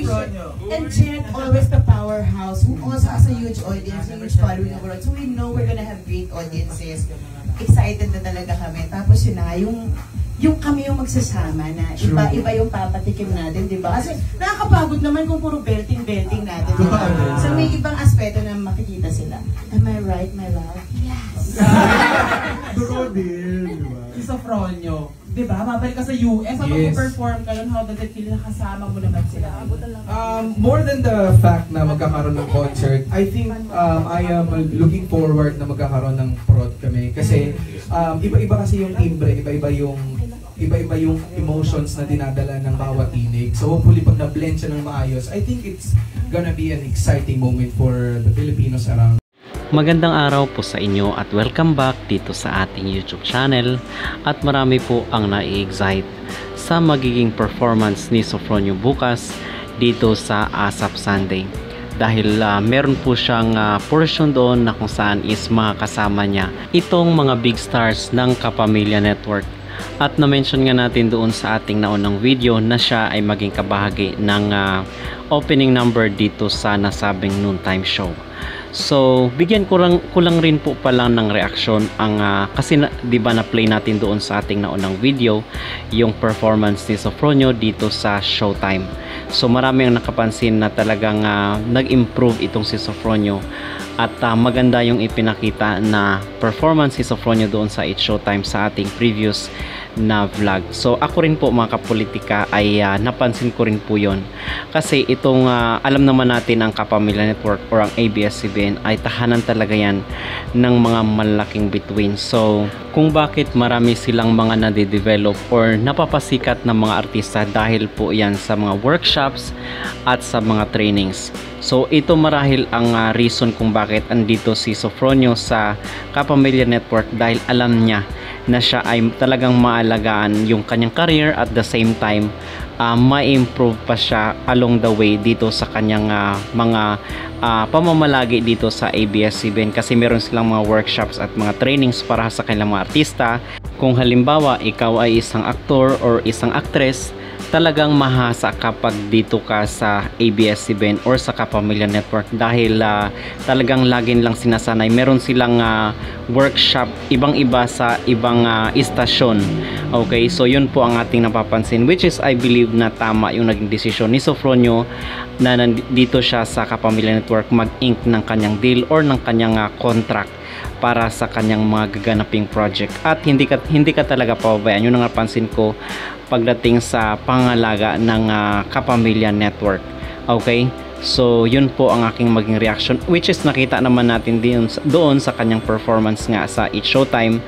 And Jen, always the powerhouse, who also has a huge audience, a huge following abroad. So we know we're gonna have great audiences. Excited na talaga kami. Tapos yun na, yung kami yung magsasama na iba-iba yung papatikim natin, di ba? Kasi nakakapagod naman kung puro belting-belting natin, di ba? So may ibang aspeto na makikita sila. Am I right, my love? Yes! True din, di ba? Isofronyo, di ba? Mabalik ka sa US, how mag-perform ka nun, how does it feel na kasama mo naman sila? More than the fact na magkakaroon ng concert, I think I am looking forward na magkakaroon ng prod kami. Kasi iba-iba kasi yung timbre, iba-iba yung emotions na dinadala ng bawat tinig. So hopefully pag na-blend siya ng maayos, I think it's gonna be an exciting moment for the Filipinos around. Magandang araw po sa inyo at welcome back dito sa ating YouTube channel. At marami po ang na-excite sa magiging performance ni Sofronio bukas dito sa ASAP Sunday. Dahil meron po siyang portion doon na kung saan is makakasama niya itong mga big stars ng Kapamilya Network. At na-mention nga natin doon sa ating naunang video na siya ay maging kabahagi ng opening number dito sa nasabing noontime show. So, bigyan ko lang rin po pala ng reaction ang kasi di ba na-play natin doon sa ating naunang video yung performance ni Sofronio dito sa Showtime. So, marami ang nakapansin na talagang nag-improve itong si Sofronio at maganda yung ipinakita na performance ni Sofronio doon sa It's Showtime sa ating previous na vlog. So ako rin po mga kapolitika ay napansin ko rin po yon. Kasi itong alam naman natin ang Kapamilya Network or ang ABS-CBN ay tahanan talaga yan ng mga malaking bituin. So kung bakit marami silang mga nade-develop or napapasikat ng mga artista dahil po yan sa mga workshops at sa mga trainings. So ito marahil ang reason kung bakit andito si Sofronio sa Kapamilya Network dahil alam niya na siya ay talagang maalagaan yung kanyang career at the same time ma-improve pa siya along the way dito sa kanyang mga pamamalagi dito sa ABS-CBN kasi meron silang mga workshops at mga trainings para sa kanilang mga artista. Kung halimbawa ikaw ay isang aktor or isang actress, talagang mahasa kapag dito ka sa ABS-CBN or sa Kapamilya Network dahil talagang laging lang sinasanay. Meron silang workshop ibang-iba sa ibang istasyon. Okay, so yun po ang ating napapansin, which is I believe na tama yung naging desisyon ni Sofronio na nandito siya sa Kapamilya Network mag-ink ng kanyang deal or ng kanyang contract para sa kanyang mga gaganaping project at hindi ka talaga pababayaan. Yun ang napansin ko pagdating sa pangalaga ng Kapamilya Network. Okay, so yun po ang aking maging reaction, which is nakita naman natin doon sa kanyang performance nga sa It's Showtime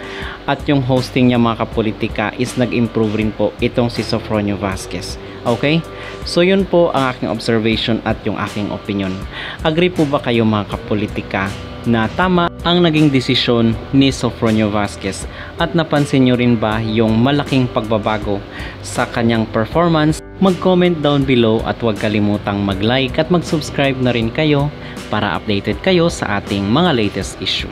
at yung hosting niya mga kapolitika is nag-improve rin po itong si Sofronio Vasquez. Okay, so yun po ang aking observation at yung aking opinion. Agree po ba kayo mga kapolitika na tama ang naging desisyon ni Sofronio Vasquez at napansin nyo rin ba yung malaking pagbabago sa kanyang performance? Mag-comment down below at huwag kalimutang mag-like at mag-subscribe na rin kayo para updated kayo sa ating mga latest issue.